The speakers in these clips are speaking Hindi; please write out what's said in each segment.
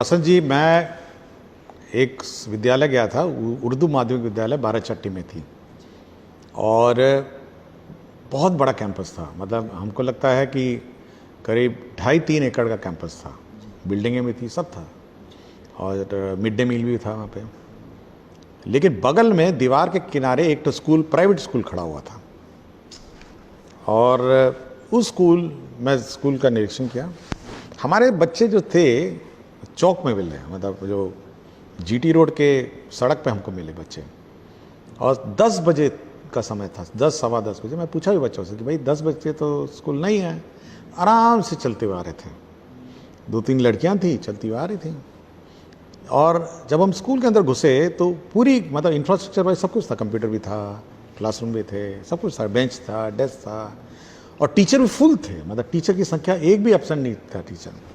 हसन जी, मैं एक विद्यालय गया था, उर्दू माध्यमिक विद्यालय बाराचट्टी में थी, और बहुत बड़ा कैंपस था। मतलब हमको लगता है कि करीब 2.5-3 एकड़ का कैंपस था। बिल्डिंगें भी थी, सब था, और मिड डे मील भी था वहाँ पे। लेकिन बगल में दीवार के किनारे एक तो स्कूल, प्राइवेट स्कूल खड़ा हुआ था, और उस स्कूल का निरीक्षण किया। हमारे बच्चे जो थे चौक में मिले, मतलब जो जीटी रोड के सड़क पे हमको मिले बच्चे, और 10 बजे का समय था, 10 सवा 10 बजे। मैं पूछा भी बच्चों से कि भाई 10 बजे तो स्कूल नहीं है। आराम से चलते हुए आ रहे थे, 2-3 लड़कियां थी, चलती हुई आ रही थी। और जब हम स्कूल के अंदर घुसे तो पूरी मतलब इंफ्रास्ट्रक्चर भाई सब कुछ था, कंप्यूटर भी था, क्लासरूम भी थे, सब कुछ था, बेंच था, डेस्क था, और टीचर भी फुल थे। मतलब टीचर की संख्या एक भी एब्सेंट नहीं था टीचर,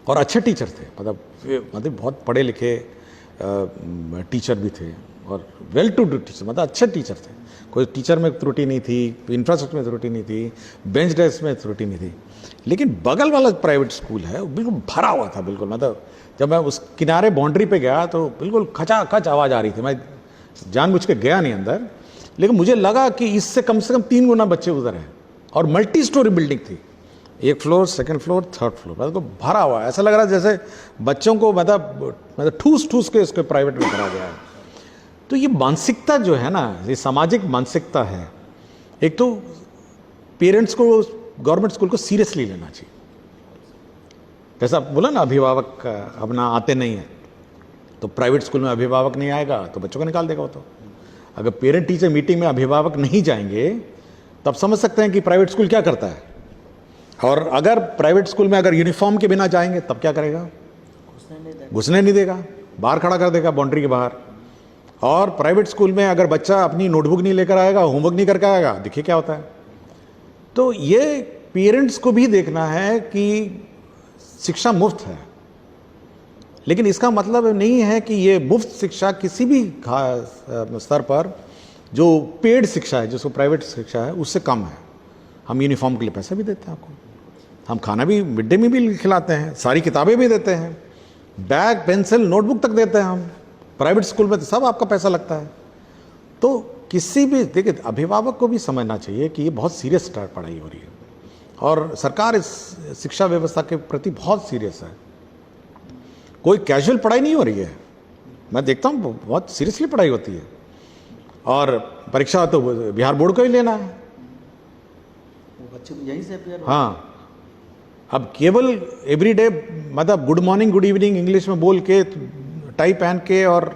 और अच्छे टीचर थे। मतलब बहुत पढ़े लिखे टीचर भी थे, और वेल टू डू टीचर, मतलब अच्छे टीचर थे। कोई टीचर में त्रुटि नहीं थी, इंफ्रास्ट्रक्चर में त्रुटि नहीं थी, बेंच डेस्क में त्रुटि नहीं थी। लेकिन बगल वाला प्राइवेट स्कूल है, बिल्कुल भरा हुआ था, बिल्कुल। मतलब जब मैं उस किनारे बाउंड्री पे गया तो बिल्कुल खचाखच आवाज़ आ रही थी। मैं जानबूझ के गया नहीं अंदर, लेकिन मुझे लगा कि इससे कम से कम 3 गुना बच्चे उधर हैं, और मल्टी स्टोरी बिल्डिंग थी, 1 floor, 2nd floor, 3rd floor, मतलब भरा हुआ है। ऐसा लग रहा है जैसे बच्चों को मतलब ठूस के उसके प्राइवेट में भरा गया है। तो ये मानसिकता जो है ना, ये सामाजिक मानसिकता है। एक तो पेरेंट्स को गवर्नमेंट स्कूल को सीरियसली लेना चाहिए। जैसा बोला ना, अभिभावक अपना आते नहीं है, तो प्राइवेट स्कूल में अभिभावक नहीं आएगा तो बच्चों को निकाल देगा वो। तो अगर पेरेंट टीचर मीटिंग में अभिभावक नहीं जाएंगे तब समझ सकते हैं कि प्राइवेट स्कूल क्या करता है। और अगर प्राइवेट स्कूल में अगर यूनिफॉर्म के बिना जाएंगे तब क्या करेगा? घुसने नहीं देगा, बाहर खड़ा कर देगा, बाउंड्री के बाहर। और प्राइवेट स्कूल में अगर बच्चा अपनी नोटबुक नहीं लेकर आएगा, होमवर्क नहीं करके आएगा, देखिए क्या होता है। तो ये पेरेंट्स को भी देखना है कि शिक्षा मुफ्त है, लेकिन इसका मतलब नहीं है कि ये मुफ्त शिक्षा किसी भी स्तर पर जो पेड शिक्षा है, जिसको प्राइवेट शिक्षा है, उससे कम है। हम यूनिफॉर्म के लिए पैसे भी देते हैं आपको, हम खाना भी मिड डे में भी खिलाते हैं, सारी किताबें भी देते हैं, बैग, पेंसिल, नोटबुक तक देते हैं हम। प्राइवेट स्कूल में तो सब आपका पैसा लगता है। तो किसी भी, देखिए, अभिभावक को भी समझना चाहिए कि ये बहुत सीरियस पढ़ाई हो रही है, और सरकार इस शिक्षा व्यवस्था के प्रति बहुत सीरियस है। कोई कैजुअल पढ़ाई नहीं हो रही है, मैं देखता हूँ बहुत सीरियसली पढ़ाई होती है। और परीक्षा तो बिहार बोर्ड को ही लेना है, बच्चे यहीं से हाँ। अब केवल एवरीडे मतलब good morning, good evening English में बोल के, टाई पहन के, और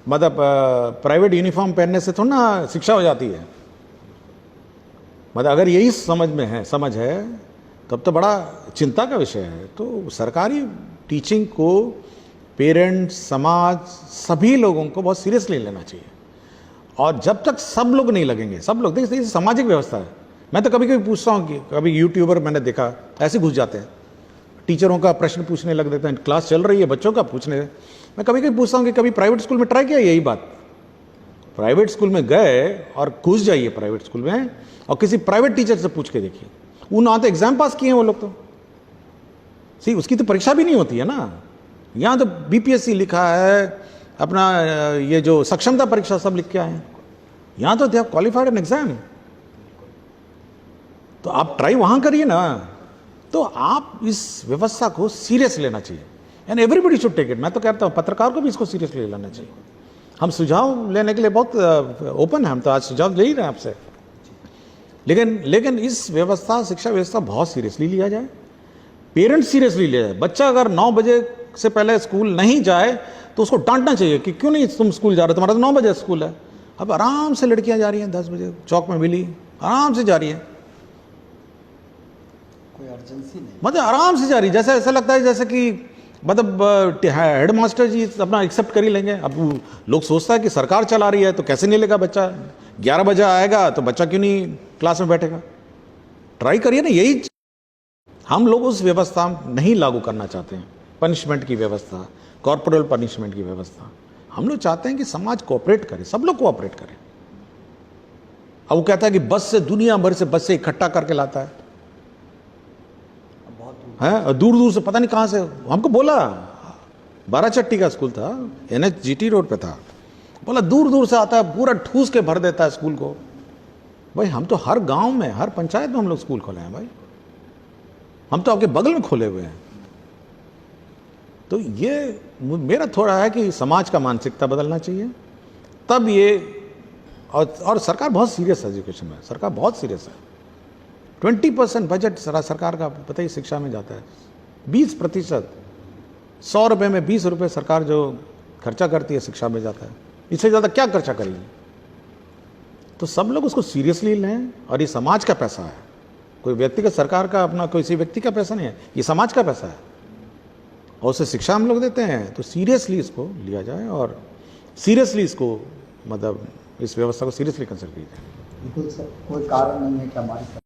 मतलब प्राइवेट यूनिफॉर्म पहनने से थोड़ा ना शिक्षा हो जाती है। मतलब अगर यही समझ है तब तो बड़ा चिंता का विषय है। तो सरकारी टीचिंग को पेरेंट्स, समाज, सभी लोगों को बहुत सीरियसली लेना चाहिए। और जब तक सब लोग नहीं लगेंगे, सब लोग, देखिए सामाजिक व्यवस्था है। मैं तो कभी कभी पूछता हूँ कि कभी यूट्यूबर मैंने देखा ऐसे घुस जाते हैं, टीचरों का प्रश्न पूछने लग देते हैं, क्लास चल रही है बच्चों का पूछने। मैं कभी कभी पूछता हूँ कि कभी प्राइवेट स्कूल में ट्राई किया यही बात? प्राइवेट स्कूल में गए और घुस जाइए प्राइवेट स्कूल में, और किसी प्राइवेट टीचर से पूछ के देखिए, वो ना तो एग्जाम पास किए हैं वो लोग, तो सी उसकी तो परीक्षा भी नहीं होती है ना। यहाँ तो बीपीएससी लिखा है, अपना ये जो सक्षमता परीक्षा सब लिख के आए हैं। यहाँ तो they have qualified an exam. तो आप ट्राई वहां करिए ना। तो आप इस व्यवस्था को सीरियस लेना चाहिए, and everybody should take it. मैं तो कहता हूँ पत्रकार को भी इसको सीरियसली लेना चाहिए। हम सुझाव लेने के लिए बहुत ओपन है, हम तो आज सुझाव ले ही रहे हैं आपसे। लेकिन इस व्यवस्था, शिक्षा व्यवस्था बहुत सीरियसली लिया जाए, पेरेंट्स सीरियसली लिया जाए। बच्चा अगर 9 बजे से पहले स्कूल नहीं जाए तो उसको डांटना चाहिए कि क्यों नहीं तुम स्कूल जा रहे हो, तुम्हारा तो 9 बजे स्कूल है। अब आराम से लड़कियां जा रही हैं 10 बजे, चौक में मिली, आराम से जा रही है, कोई अर्जेंसी नहीं, मतलब आराम से जा रही। जैसे ऐसा लगता है जैसे कि मतलब हेड मास्टर जी अपना एक्सेप्ट कर ही लेंगे। अब लोग सोचता है कि सरकार चला रही है तो कैसे नहीं लेगा बच्चा, 11 बजे आएगा तो बच्चा क्यों नहीं क्लास में बैठेगा। ट्राई करिए ना। यही हम लोग उस व्यवस्था नहीं लागू करना चाहते हैं, पनिशमेंट की व्यवस्था, कॉर्पोरल पनिशमेंट की व्यवस्था। हम लोग चाहते हैं कि समाज कोऑपरेट करे, सब लोग कोऑपरेट करें। अब वो कहता है कि बस से, दुनिया भर से बस से इकट्ठा करके लाता है, बहुत है दूर दूर से, पता नहीं कहाँ से। हमको बोला बाराचट्टी का स्कूल था, NH-GT रोड पे था। बोला दूर दूर से आता है, पूरा ठूस के भर देता है स्कूल को। भाई हम तो हर गांव में, हर पंचायत में हम लोग स्कूल खोले हैं भाई, हम तो आपके बगल में खोले हुए हैं। तो ये मेरा थोड़ा है कि समाज का मानसिकता बदलना चाहिए, तब ये और सरकार बहुत सीरियस है एजुकेशन में, सरकार बहुत सीरियस है। 20% बजट सरकार का पता ही शिक्षा में जाता है, 20%, 100 रुपये में 20 रुपये सरकार जो खर्चा करती है शिक्षा में जाता है, इससे ज़्यादा क्या खर्चा करेगी। तो सब लोग उसको सीरियसली लें, और ये समाज का पैसा है, कोई व्यक्तिगत सरकार का अपना किसी व्यक्ति का पैसा नहीं है, ये समाज का पैसा है, और उसे शिक्षा हम लोग देते हैं। तो सीरियसली इसको लिया जाए, और सीरियसली इसको मतलब इस व्यवस्था को सीरियसली कंसिडर किया जाए। बिल्कुल सर, कोई कारण नहीं है कि हमारी